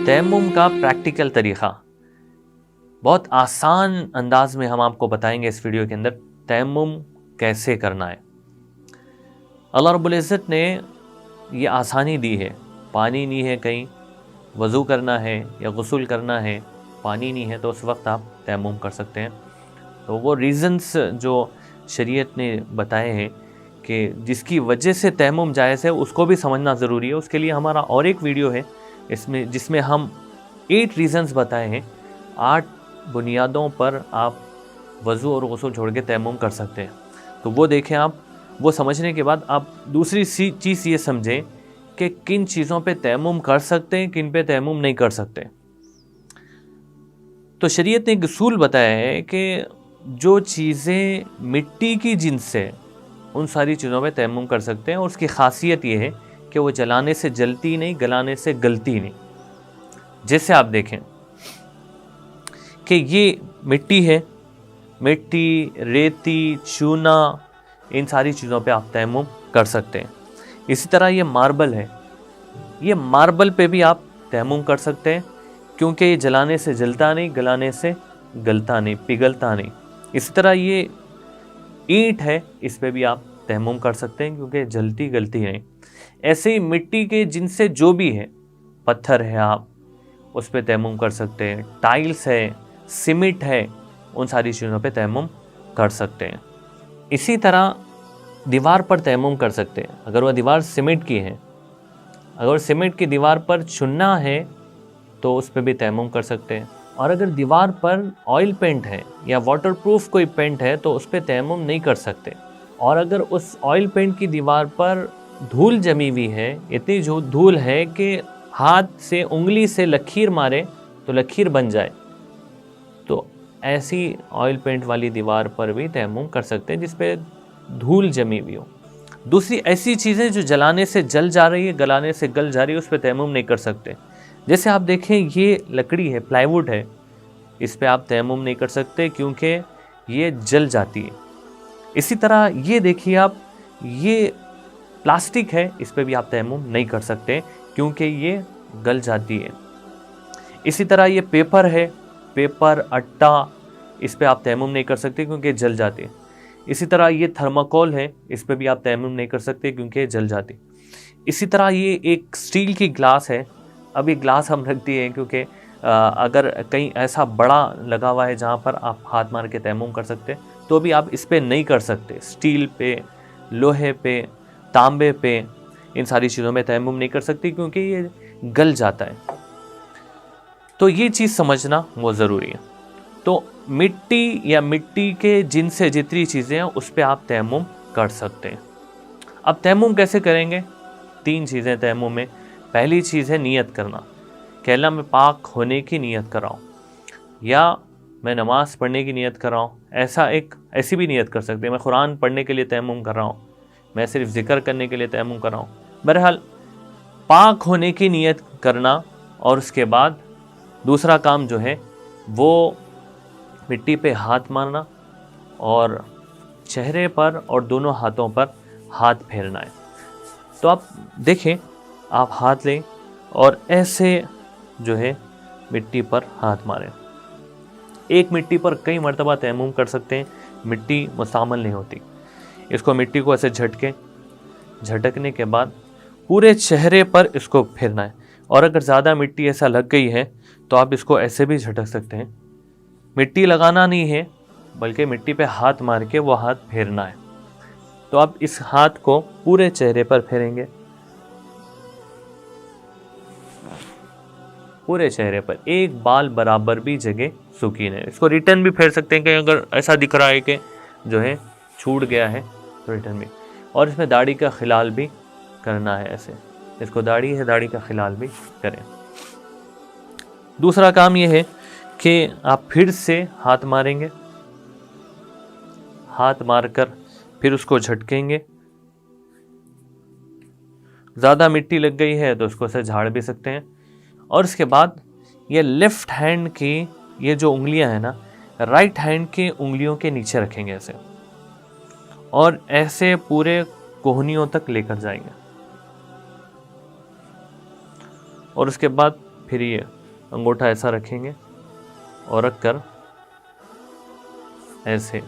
तयम्मुम का प्रैक्टिकल तरीक़ा बहुत आसान अंदाज में हम आपको बताएंगे इस वीडियो के अंदर तयम्मुम कैसे करना है। अल्लाह रब्बुल इज़्ज़त ने ये आसानी दी है। पानी नहीं है, कहीं वज़ू करना है या गुस्ल करना है, पानी नहीं है, तो उस वक्त आप तयम्मुम कर सकते हैं। तो वो रीज़न्स जो शरीयत ने बताए हैं कि जिसकी वजह से तयम्मुम जायज़ है, उसको भी समझना ज़रूरी है। उसके लिए हमारा और एक वीडियो है जिसमें हम 8 रीज़न्स बताए हैं, 8 बुनियादों पर आप वज़ू और गुस्ल छोड़ के तयम्मुम कर सकते हैं। तो वो देखें आप, वो समझने के बाद आप दूसरी चीज़ ये समझें कि किन चीज़ों पे तयम्मुम कर सकते हैं, किन पे तयम्मुम नहीं कर सकते। तो शरीयत ने एक उसूल बताया है कि जो चीज़ें मिट्टी की जिन्स से, उन सारी चीज़ों पे तयम्मुम कर सकते हैं। और उसकी खासियत ये है कि वो जलाने से जलती नहीं, गलाने से गलती नहीं। जैसे आप देखें कि ये मिट्टी है, मिट्टी, रेती, चूना, इन सारी चीज़ों पे आप तयम्मुम कर सकते हैं। इसी तरह ये मार्बल है, ये मार्बल पे भी आप तयम्मुम कर सकते हैं, क्योंकि ये जलाने से जलता नहीं, गलाने से गलता नहीं, पिघलता नहीं। इसी तरह ये ईंट है, इस पे भी आप तयम्मुम कर सकते हैं, क्योंकि जलती गलती नहीं। ऐसे ही मिट्टी के जिनसे जो भी है, पत्थर है, आप उस पे तयम्मुम कर सकते हैं। टाइल्स है, सीमेंट है, उन सारी चीज़ों पे तयम्मुम कर सकते हैं। इसी तरह दीवार पर तयम्मुम कर सकते हैं। अगर वह दीवार सीमेंट की है, अगर सीमेंट की दीवार पर चुनना है तो उस पर भी तयम्मुम कर सकते हैं। और अगर दीवार पर ऑयल पेंट है या वाटरप्रूफ कोई पेंट है तो उस पर तयम्मुम नहीं कर सकते। और अगर उस ऑयल पेंट की दीवार पर धूल जमी हुई है, इतनी जो धूल है कि हाथ से, उंगली से लकीर मारे तो लकीर बन जाए, तो ऐसी ऑयल पेंट वाली दीवार पर भी तयम्मुम कर सकते हैं जिस पे धूल जमी हुई हो। दूसरी ऐसी चीज़ें जो जलाने से जल जा रही है, गलाने से गल जा रही है, उस पर तयम्मुम नहीं कर सकते। जैसे आप देखें, ये लकड़ी है, प्लाईवुड है, इस पे आप तयम्मुम नहीं कर सकते क्योंकि ये जल जाती है। इसी तरह ये देखिए आप, ये प्लास्टिक है, इस पे भी आप तयम्मुम नहीं कर सकते क्योंकि ये गल जाती है। इसी तरह ये पेपर है, पेपर, अट्टा, इस पे आप तयम्मुम नहीं कर सकते क्योंकि जल जाती है। इसी तरह ये थर्माकोल है, इस पे भी आप तयम्मुम नहीं कर सकते क्योंकि जल जाती। इसी तरह ये एक स्टील की ग्लास है। अब ये ग्लास हम रख दिए हैं क्योंकि अगर कहीं ऐसा बड़ा लगा हुआ है जहाँ पर आप हाथ मार के तयम्मुम कर सकते, तो भी आप इस पे नहीं कर सकते। स्टील पे, लोहे पे, तांबे पे, इन सारी चीज़ों में तयम्मुम नहीं कर सकती क्योंकि ये गल जाता है। तो ये चीज़ समझना वो ज़रूरी है। तो मिट्टी या मिट्टी के जिनसे जितनी चीज़ें हैं उस पे आप तयम्मुम कर सकते हैं। अब तयम्मुम कैसे करेंगे? 3 चीज़ें तयम्मुम में। पहली चीज़ है नियत करना कि अल्लाह मैं पाक होने की नियत कर रहा हूँ, या मैं नमाज़ पढ़ने की नियत कर रहा हूँ। ऐसी भी नियत कर सकते हैं, मैं कुरान पढ़ने के लिए तयम्मुम कर रहा हूँ, मैं सिर्फ ज़िक्र करने के लिए तयम्मुम कर रहा हूँ। बहरहाल पाक होने की नियत करना। और उसके बाद दूसरा काम जो है वो मिट्टी पे हाथ मारना और चेहरे पर और दोनों हाथों पर हाथ फेरना है। तो आप देखें, आप हाथ लें और ऐसे जो है मिट्टी पर हाथ मारें। एक मिट्टी पर कई मर्तबा तयम्मुम कर सकते हैं, मिट्टी मुस्तअमल नहीं होती। इसको मिट्टी को ऐसे झटकने के बाद पूरे चेहरे पर इसको फेरना है। और अगर ज़्यादा मिट्टी ऐसा लग गई है तो आप इसको ऐसे भी झटक सकते हैं। मिट्टी लगाना नहीं है, बल्कि मिट्टी पे हाथ मार के वो हाथ फेरना है। तो आप इस हाथ को पूरे चेहरे पर फेरेंगे, पूरे चेहरे पर, एक बाल बराबर भी जगह सूखी नहीं। इसको रिटर्न भी फेर सकते हैं कि अगर ऐसा दिख रहा है कि जो है छूट गया है तो रिटर्न भी। और इसमें दाढ़ी का खिलाल भी करना है, ऐसे इसको दाढ़ी है, दाढ़ी का खिलाल भी करें। दूसरा काम यह है कि आप फिर से हाथ मारेंगे, हाथ मारकर फिर उसको झटकेंगे। ज़्यादा मिट्टी लग गई है तो उसको से झाड़ भी सकते हैं। और इसके बाद ये लेफ़्ट हैंड की ये जो उंगलियां हैं ना, राइट हैंड की उंगलियों के नीचे रखेंगे ऐसे, और ऐसे पूरे कोहनियों तक लेकर जाएंगे। और उसके बाद پھر یہ انگوٹھا ایسا رکھیں گے اور رکھ کر ایسے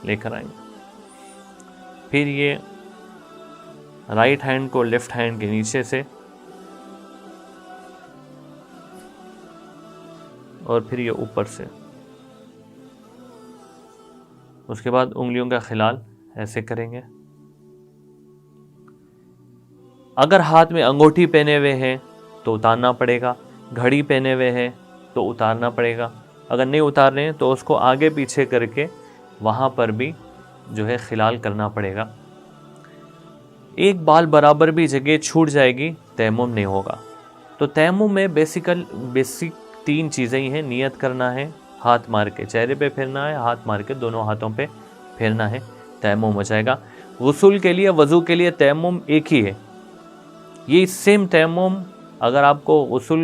لے کر آئیں گے. پھر یہ رائٹ ہینڈ کو لیفٹ ہینڈ کے نیچے سے اور پھر یہ اوپر سے. اس کے بعد انگلیوں کا خلال ایسے کریں گے. اگر ہاتھ میں انگوٹھی پہنے ہوئے ہیں تو اتارنا پڑے گا، گھڑی پہنے ہوئے ہیں تو اتارنا پڑے گا. اگر نہیں اتار رہے ہیں تو اس کو آگے پیچھے کر کے وہاں پر بھی جو ہے خلال کرنا پڑے گا. ایک بال برابر بھی جگہ چھوٹ جائے گی تیمم نہیں ہوگا. تو تیمم میں بیسک 3 چیزیں ہی ہیں. نیت کرنا ہے، ہاتھ مار کے چہرے پہ پھیرنا ہے، ہاتھ مار کے دونوں ہاتھوں پہ پھیرنا ہے، تیمم ہو جائے گا. غسل کے لیے، وضو کے لیے تیمم ایک ہی ہے. یہ سیم تیمم اگر آپ کو غسل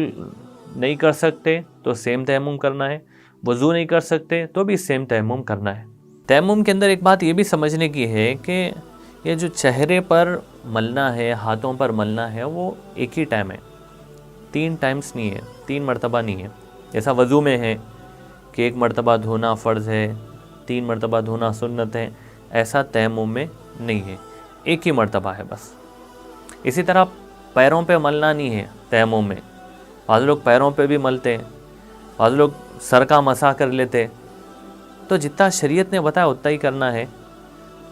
نہیں کر سکتے تو سیم تیمم کرنا ہے، وضو نہیں کر سکتے تو بھی سیم تیمم کرنا ہے. تیمم کے اندر ایک بات یہ بھی سمجھنے کی ہے کہ یہ جو چہرے پر ملنا ہے، ہاتھوں پر ملنا ہے، وہ ایک ہی ٹائم ہے، 3 ٹائمز نہیں ہے، 3 مرتبہ نہیں ہے. جیسا وضو میں ہے کہ 1 مرتبہ دھونا فرض ہے، 3 مرتبہ دھونا سنت ہے، ایسا تیمم میں نہیں ہے، ایک ہی مرتبہ ہے بس. اسی طرح پیروں پہ ملنا نہیں ہے تیمم میں. بعض لوگ پیروں پہ بھی ملتے ہیں، بعض لوگ سر کا مسح کر لیتے. تو جتنا شریعت نے بتایا اتنا ہی کرنا ہے.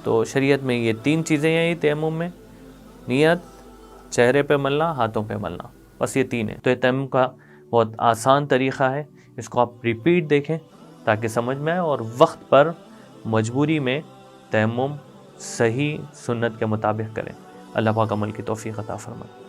تو شریعت میں یہ 3 چیزیں ہیں یہ تیمم میں: نیت، چہرے پہ ملنا، ہاتھوں پہ ملنا، بس یہ 3 ہیں. تو یہ تیمم کا بہت آسان طریقہ ہے. اس کو آپ ریپیٹ دیکھیں تاکہ سمجھ میں آئے اور وقت پر مجبوری میں تیمم صحیح سنت کے مطابق کریں. اللہ پاک عمل کی توفیق عطا فرمائے.